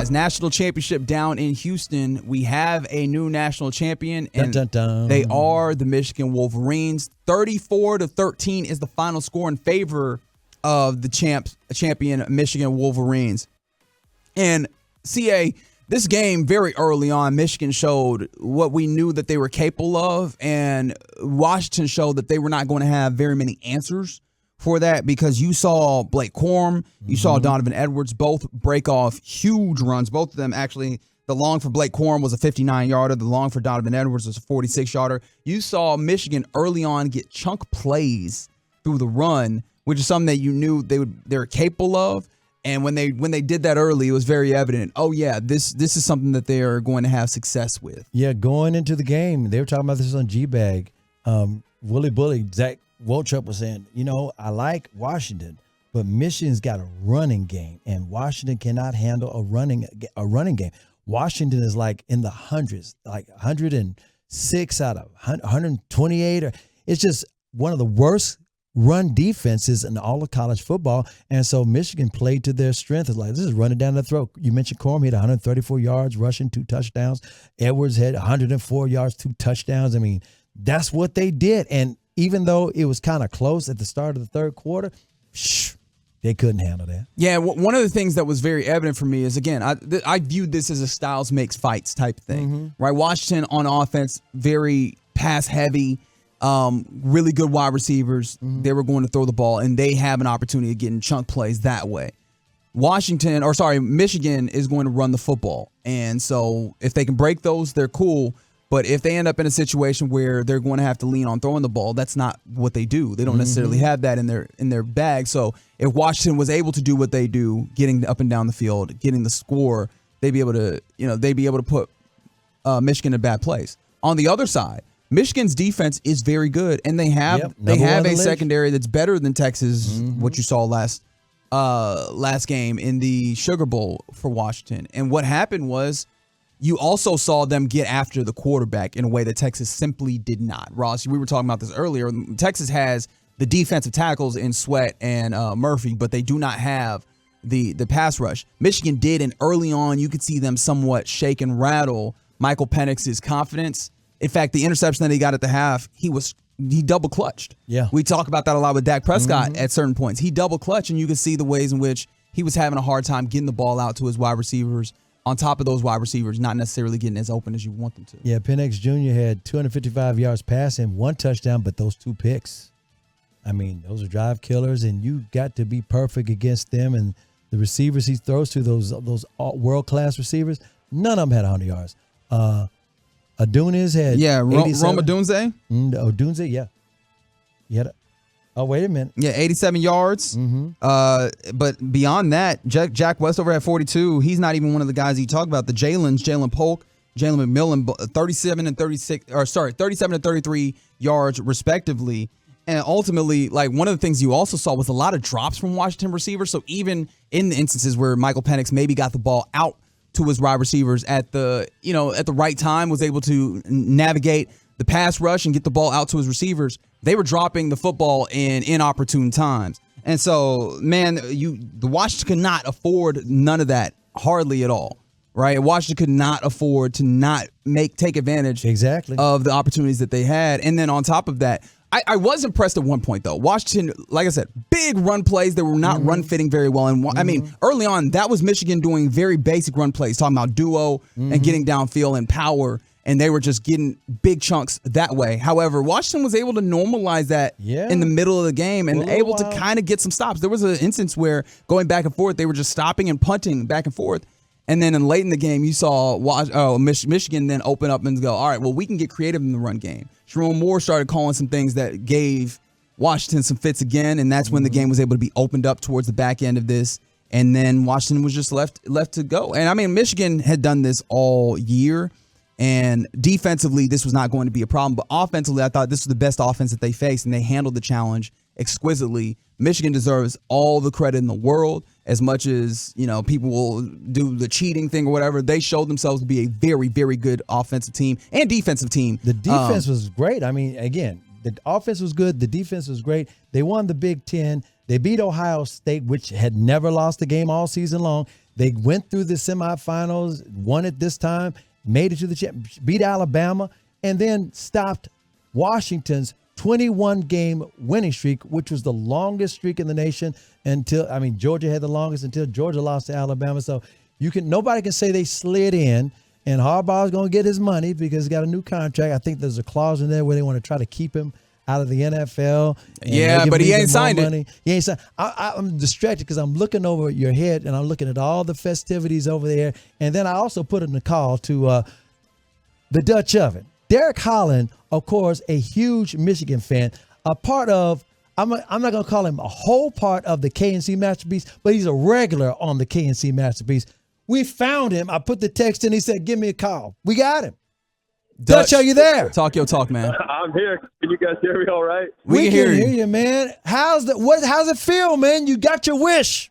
guys. National championship down in Houston. We have a new national champion, and dun, dun, dun. They are the Michigan Wolverines. 34-13 is the final score in favor of the champion Michigan Wolverines. And CA, this game very early on, Michigan showed what we knew that they were capable of, and Washington showed that they were not going to have very many answers for that, because you saw Blake Corum, you saw Donovan Edwards both break off huge runs. Both of them actually, the long for Blake Corum was a 59-yarder. The long for Donovan Edwards was a 46-yarder. You saw Michigan early on get chunk plays through the run, which is something that you knew they were capable of. And when they did that early, it was very evident. Oh yeah, this is something that they are going to have success with. Yeah, going into the game, they were talking about this on G-Bag. Willie Bully, Zach Wolchuk was saying, I like Washington, but Michigan's got a running game, and Washington cannot handle a running game. Washington is like in the hundreds, like 106 out of 128. It's just one of the worst run defenses in all of college football. And so Michigan played to their strength. It's like, this is running down the throat. You mentioned Corum, he had 134 yards rushing, 2 touchdowns. Edwards had 104 yards, 2 touchdowns. I mean, that's what they did. And even though it was kind of close at the start of the third quarter, they couldn't handle that. Yeah, one of the things that was very evident for me is, again, I viewed this as a styles makes fights type thing, right? Washington on offense, very pass heavy, really good wide receivers. They were going to throw the ball, and they have an opportunity of getting chunk plays that way. Michigan is going to run the football. And so if they can break those, they're cool. But if they end up in a situation where they're going to have to lean on throwing the ball, that's not what they do. They don't necessarily have that in their bag. So if Washington was able to do what they do, getting up and down the field, getting the score, they'd be able to put Michigan in a bad place. On the other side, Michigan's defense is very good, and they have a secondary that's better than Texas. What you saw last game in the Sugar Bowl for Washington. And what happened was, you also saw them get after the quarterback in a way that Texas simply did not. Ross, we were talking about this earlier. Texas has the defensive tackles in Sweat and Murphy, but they do not have the pass rush. Michigan did, and early on, you could see them somewhat shake and rattle Michael Penix's confidence. In fact, the interception that he got at the half, he double clutched. Yeah. We talk about that a lot with Dak Prescott at certain points. He double clutched, and you could see the ways in which he was having a hard time getting the ball out to his wide receivers. On top of those wide receivers, not necessarily getting as open as you want them to. Yeah, Penix Jr. had 255 yards passing, 1 touchdown, but those 2 picks. I mean, those are drive killers, and you got to be perfect against them. And the receivers he throws to, those world-class receivers, none of them had 100 yards. Adunis had 87. Rome Odunze? Odunze, yeah. He had wait a minute. Yeah, 87 yards. But beyond that, Jack Westover had 42. He's not even one of the guys you talk about. The Jalen Polk, Jalen McMillan, 37 and 33 yards respectively. And ultimately, like, one of the things you also saw was a lot of drops from Washington receivers. So even in the instances where Michael Penix maybe got the ball out to his wide receivers at the right time, was able to navigate the pass rush and get the ball out to his receivers, they were dropping the football in inopportune times. And so, man, the Washington could not afford none of that, hardly at all, right? Washington could not afford to not take advantage of the opportunities that they had. And then on top of that, I was impressed at one point, though. Washington, like I said, big run plays that were not run fitting very well. And I mean, early on, that was Michigan doing very basic run plays, talking about duo and getting downfield and power. And they were just getting big chunks that way. However, Washington was able to normalize that in the middle of the game and able to kind of get some stops. There was an instance where going back and forth, they were just stopping and punting back and forth. And then late in the game, you saw Michigan then open up and go, all right, well, we can get creative in the run game. Jerome Moore started calling some things that gave Washington some fits again, and that's when the game was able to be opened up towards the back end of this. And then Washington was just left to go. And, I mean, Michigan had done this all year. And defensively, this was not going to be a problem. But offensively, I thought this was the best offense that they faced, and they handled the challenge exquisitely. Michigan deserves all the credit in the world. As much as, people will do the cheating thing or whatever, they showed themselves to be a very, very good offensive team and defensive team. The defense was great. I mean, again, the offense was good. The defense was great. They won the Big Ten. They beat Ohio State, which had never lost a game all season long. They went through the semifinals, won it this time, made it to the championship, beat Alabama, and then stopped Washington's 21-game winning streak, which was the longest streak in the nation until, Georgia had the longest until Georgia lost to Alabama. So nobody can say they slid in, and Harbaugh's going to get his money because he's got a new contract. I think there's a clause in there where they want to try to keep him out of the NFL. Yeah, but he ain't signed it. He ain't signed. I'm distracted because I'm looking over your head and I'm looking at all the festivities over there. And then I also put in a call to the Dutch oven. Derek Holland, of course, a huge Michigan fan, a part of, I'm not going to call him a whole part of the KNC Masterpiece, but he's a regular on the KNC Masterpiece. We found him. I put the text in. He said, give me a call. We got him. Dutch, are you there? Talk your talk, man. I'm here. Can you guys hear me all right? We can hear you, man. How's it feel, man? You got your wish.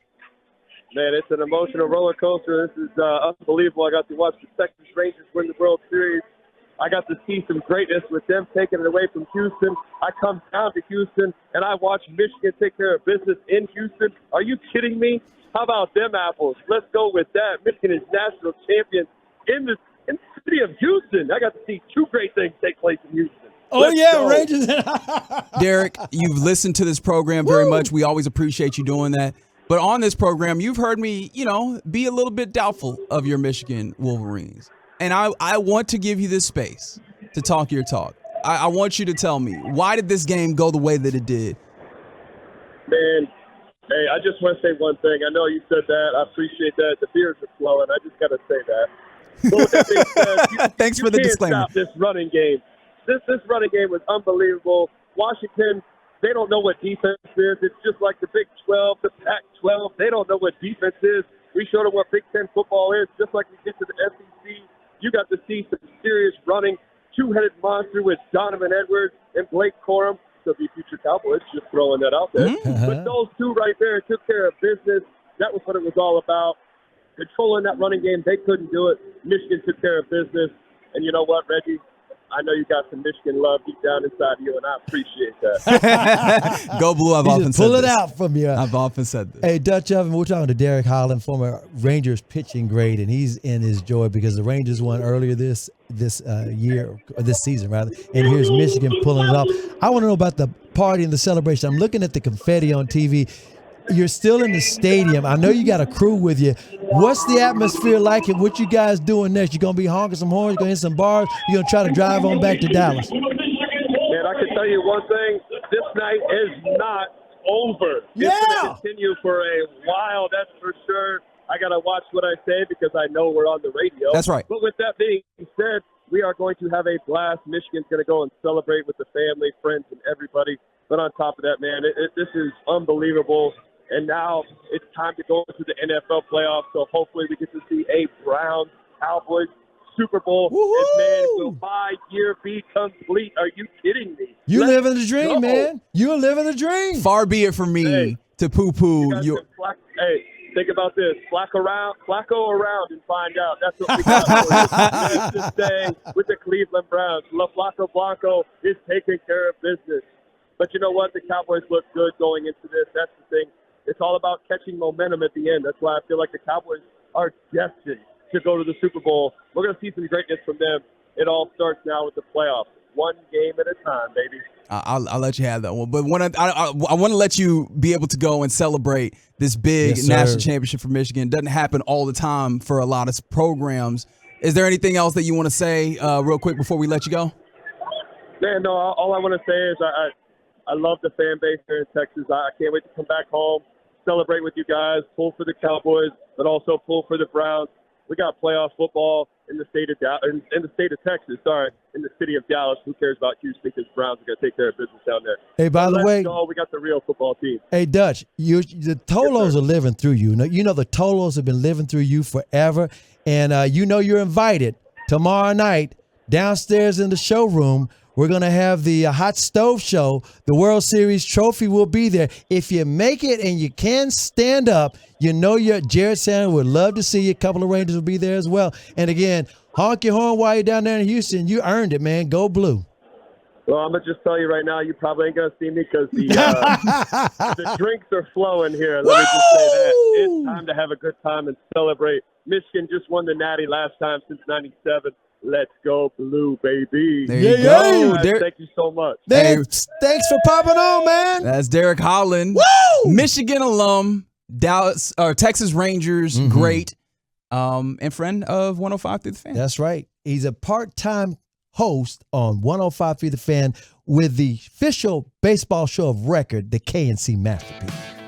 Man, it's an emotional roller coaster. This is unbelievable. I got to watch the Texas Rangers win the World Series. I got to see some greatness with them taking it away from Houston. I come down to Houston, and I watch Michigan take care of business in Houston. Are you kidding me? How about them apples? Let's go with that. Michigan is national champion in the city of Houston. I got to see two great things take place in Houston. Let's go. Rangers. Derek, you've listened to this program very much. We always appreciate you doing that. But on this program, you've heard me, be a little bit doubtful of your Michigan Wolverines. And I want to give you this space to talk your talk. I want you to tell me, why did this game go the way that it did? Man, hey, I just want to say one thing. I know you said that. I appreciate that. The beers are flowing. I just got to say that. But with that being said, Thanks for the disclaimer. Stop this running game. This running game was unbelievable. Washington, they don't know what defense is. It's just like the Big 12, the Pac-12. They don't know what defense is. We showed them what Big 10 football is, just like we get to the SEC. You got to see some serious running, two-headed monster with Donovan Edwards and Blake Corum. So be future Cowboys, just throwing that out there. But those two right there took care of business. That was what it was all about. Controlling that running game, they couldn't do it. Michigan took care of business. And you know what, Reggie? I know you got some Michigan love deep down inside of you, and I appreciate that. Go Blue, I've often said pull it this. out from you. I've often said this. Hey, Dutch Oven, we're talking to Derek Holland, former Rangers pitching great, and he's in his joy because the Rangers won earlier this season, rather. And here's Michigan pulling it off. I want to know about the party and the celebration. I'm looking at the confetti on TV. You're still in the stadium. I know you got a crew with you. What's the atmosphere like, and what you guys doing next? You gonna be honking some horns, gonna hit some bars? You gonna try to drive on back to Dallas? Man, I can tell you one thing. This night is not over. Yeah. It's going to continue for a while, that's for sure. I got to watch what I say because I know we're on the radio. That's right. But with that being said, we are going to have a blast. Michigan's going to go and celebrate with the family, friends, and everybody. But on top of that, man, this is unbelievable. And now it's time to go into the NFL playoffs. So hopefully we get to see a Browns-Cowboys Super Bowl. And man, will my year be complete? Are you kidding me? You living the dream, man. You're living the dream. Far be it from me to poo-poo. Hey, think about this. Flacco around and find out. That's what we got for you. To stay with the Cleveland Browns. Flacco Blanco is taking care of business. But you know what? The Cowboys look good going into this. That's the thing. It's all about catching momentum at the end. That's why I feel like the Cowboys are destined to go to the Super Bowl. We're going to see some greatness from them. It all starts now with the playoffs. One game at a time, baby. I'll let you have that one. But I want to let you be able to go and celebrate this big national championship for Michigan. It doesn't happen all the time for a lot of programs. Is there anything else that you want to say real quick before we let you go? Man, no, all I want to say is I love the fan base here in Texas. I can't wait to come back home, celebrate with you guys, pull for the Cowboys, but also pull for the Browns. We got playoff football in the state of in the state of Texas. Sorry, in the city of Dallas. Who cares about Houston? Because Browns are going to take care of business down there. Hey, by the way, we got the real football team. Hey, Dutch, the Tolos are living through you. You know the Tolos have been living through you forever, and you're invited tomorrow night downstairs in the showroom. We're going to have the Hot Stove Show. The World Series trophy will be there. If you make it and you can stand up, Jared Sanders would love to see you. A couple of Rangers will be there as well. And again, honk your horn while you're down there in Houston. You earned it, man. Go Blue. Well, I'm going to just tell you right now, you probably ain't going to see me because the drinks are flowing here. Let me just say that. It's time to have a good time and celebrate. Michigan just won the Natty last time since 97. Let's go blue, baby. There you go. Guys, thank you so much. Thanks for popping on, man. That's Derek Holland. Woo! Michigan alum, Dallas or Texas Rangers, great, and friend of 105 Through the Fan. That's right. He's a part-time host on 105 Through the Fan with the official baseball show of record, the KNC Masterpiece.